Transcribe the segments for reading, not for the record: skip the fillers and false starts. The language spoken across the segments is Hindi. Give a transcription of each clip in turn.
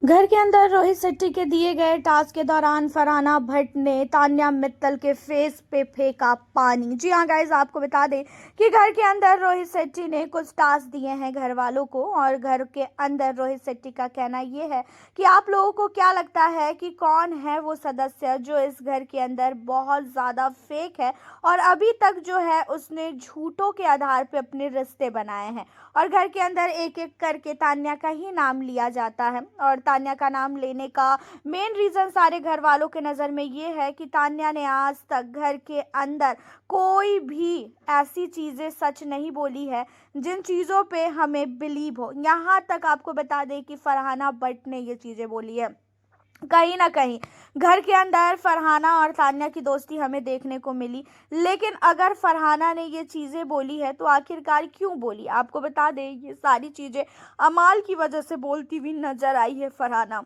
घर के अंदर रोहित शेट्टी के दिए गए टास्क के दौरान फरहाना भट्ट ने तान्या मित्तल के फेस पे फेंका पानी। जी हाँ गाइस, आपको बता दें कि घर के अंदर रोहित शेट्टी ने कुछ टास्क दिए हैं घर वालों को। और घर के अंदर रोहित शेट्टी का कहना ये है कि आप लोगों को क्या लगता है कि कौन है वो सदस्य जो इस घर के अंदर बहुत ज़्यादा फेक है और अभी तक जो है उसने झूठों के आधार पर अपने रिश्ते बनाए हैं। और घर के अंदर एक एक करके तान्या का ही नाम लिया जाता है। और तान्या का नाम लेने का मेन रीज़न सारे घर वालों के नज़र में ये है कि तान्या ने आज तक घर के अंदर कोई भी ऐसी चीज़ें सच नहीं बोली है जिन चीज़ों पे हमें बिलीव हो। यहाँ तक आपको बता दें कि फरहाना भट्ट ने ये चीज़ें बोली है। कहीं ना कहीं घर के अंदर फरहाना और तान्या की दोस्ती हमें देखने को मिली, लेकिन अगर फरहाना ने ये चीज़ें बोली है तो आखिरकार क्यों बोली। आपको बता दें ये सारी चीज़ें अमाल की वजह से बोलती हुई नजर आई है फरहाना।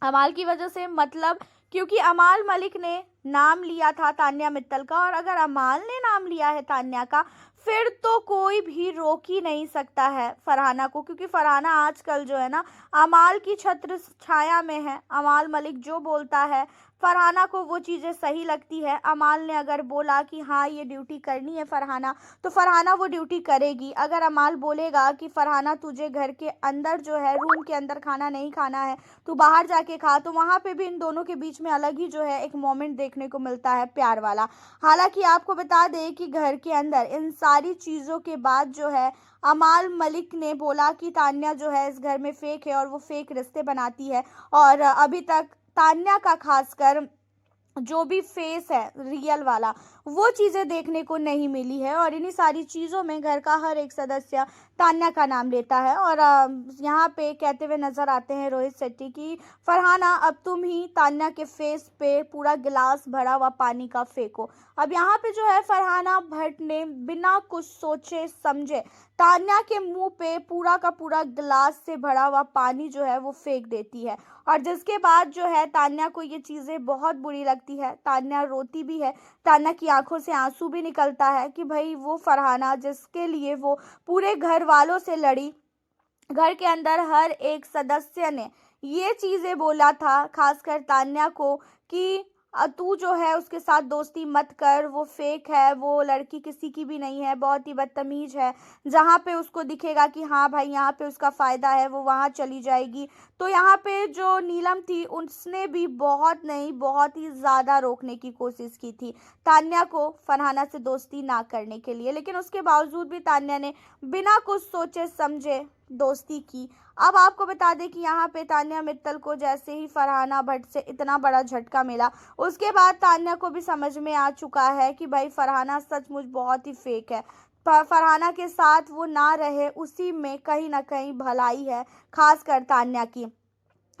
अमाल की वजह से मतलब क्योंकि अमाल मलिक ने नाम लिया था तान्या मित्तल का, और अगर अमाल ने नाम लिया है तान्या का फिर तो कोई भी रोक ही नहीं सकता है फरहाना को। क्योंकि फरहाना आजकल जो है ना अमाल की छत्र छाया में है। अमाल मलिक जो बोलता है फरहाना को वो चीज़ें सही लगती है। अमाल ने अगर बोला कि हाँ ये ड्यूटी करनी है फरहाना, तो फरहाना वो ड्यूटी करेगी। अगर अमाल बोलेगा कि फरहाना तुझे घर के अंदर जो है रूम के अंदर खाना नहीं खाना है, तू बाहर जाके खा, तो वहाँ पे भी इन दोनों के बीच में अलग ही जो है एक मोमेंट देखने को मिलता है प्यार वाला। हालांकि आपको बता दें कि घर के अंदर इन सारी चीज़ों के बाद जो है अमाल मलिक ने बोला कि तान्या जो है इस घर में फेक है और वो फेक रिश्ते बनाती है। और अभी तक तान्या का खासकर जो भी फेस है रियल वाला वो चीज़ें देखने को नहीं मिली है। और इन्हीं सारी चीज़ों में घर का हर एक सदस्य तान्या का नाम लेता है। और यहाँ पे कहते हुए नज़र आते हैं रोहित शेट्टी की फरहाना अब तुम ही तान्या के फेस पे पूरा गिलास भरा हुआ पानी का फेंको। अब यहाँ पे जो है फरहाना भट्ट ने बिना कुछ सोचे समझे तान्या के मुंह पे पूरा का पूरा गिलास से भरा हुआ पानी जो है वो फेंक देती है। और जिसके बाद जो है तान्या को ये चीज़ें बहुत बुरी लगती है। तान्या रोती भी है, तान्या की आंखों से आंसू भी निकलता है कि भाई वो फरहाना जिसके लिए वो पूरे घर वालों से लड़ी, घर के अंदर हर एक सदस्य ने ये चीज़ें बोला था खासकर तान्या को कि तू जो है उसके साथ दोस्ती मत कर, वो फेक है, वो लड़की किसी की भी नहीं है, बहुत ही बदतमीज है। जहाँ पे उसको दिखेगा कि हाँ भाई यहाँ पे उसका फ़ायदा है वो वहाँ चली जाएगी। तो यहाँ पे जो नीलम थी उसने भी बहुत नहीं बहुत ही ज़्यादा रोकने की कोशिश की थी तान्या को फरहाना से दोस्ती ना करने के लिए, लेकिन उसके बावजूद भी तान्या ने बिना कुछ सोचे समझे दोस्ती की। अब आपको बता दें कि यहाँ पे तान्या मित्तल को जैसे ही फरहाना भट्ट से इतना बड़ा झटका मिला, उसके बाद तान्या को भी समझ में आ चुका है कि भाई फरहाना सचमुच बहुत ही फेक है। फरहाना के साथ वो ना रहे उसी में कहीं ना कहीं भलाई है, खासकर तान्या की।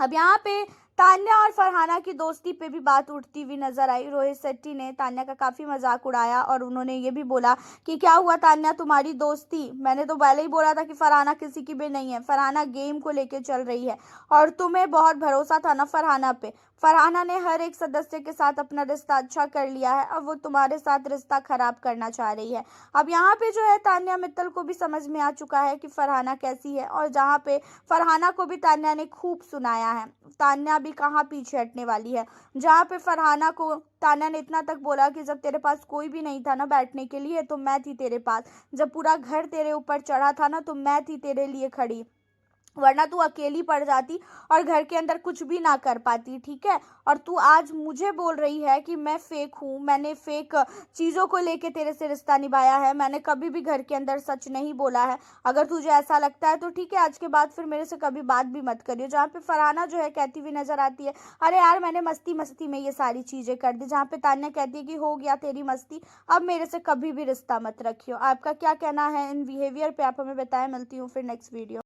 अब यहाँ पे तान्या और फरहाना की दोस्ती पे भी बात उठती हुई नजर आई। रोहित शेट्टी ने तान्या का काफ़ी मजाक उड़ाया और उन्होंने ये भी बोला कि क्या हुआ तान्या तुम्हारी दोस्ती, मैंने तो पहले ही बोला था कि फरहाना किसी की भी नहीं है, फरहाना गेम को लेके चल रही है और तुम्हें बहुत भरोसा था ना फरहाना पे। फरहाना ने हर एक सदस्य के साथ अपना रिश्ता अच्छा कर लिया है, अब वो तुम्हारे साथ रिश्ता खराब करना चाह रही है। अब यहाँ पे जो है तान्या मित्तल को भी समझ में आ चुका है कि फरहाना कैसी है, और जहाँ पे फरहाना को भी तान्या ने खूब सुनाया है। तान्या भी कहाँ पीछे हटने वाली है। जहाँ पे फरहाना को तान्या ने इतना तक बोला कि जब तेरे पास कोई भी नहीं था ना बैठने के लिए तो मैं थी तेरे पास, जब पूरा घर तेरे ऊपर चढ़ा था ना तो मैं थी तेरे लिए खड़ी, वरना तू अकेली पड़ जाती और घर के अंदर कुछ भी ना कर पाती, ठीक है। और तू आज मुझे बोल रही है कि मैं फेक हूँ, मैंने फेक चीज़ों को लेके तेरे से रिश्ता निभाया है, मैंने कभी भी घर के अंदर सच नहीं बोला है। अगर तुझे ऐसा लगता है तो ठीक है, आज के बाद फिर मेरे से कभी बात भी मत करियो। जहाँ पे फरहाना जो है कहती हुई नजर आती है अरे यार मैंने मस्ती मस्ती में ये सारी चीज़ें कर दी। जहाँ पे तान्या कहती है कि हो गया तेरी मस्ती, अब मेरे से कभी भी रिश्ता मत रखियो। आपका क्या कहना है इन बिहेवियर पे, आप हमें बताएं। मिलती हूँ फिर नेक्स्ट वीडियो।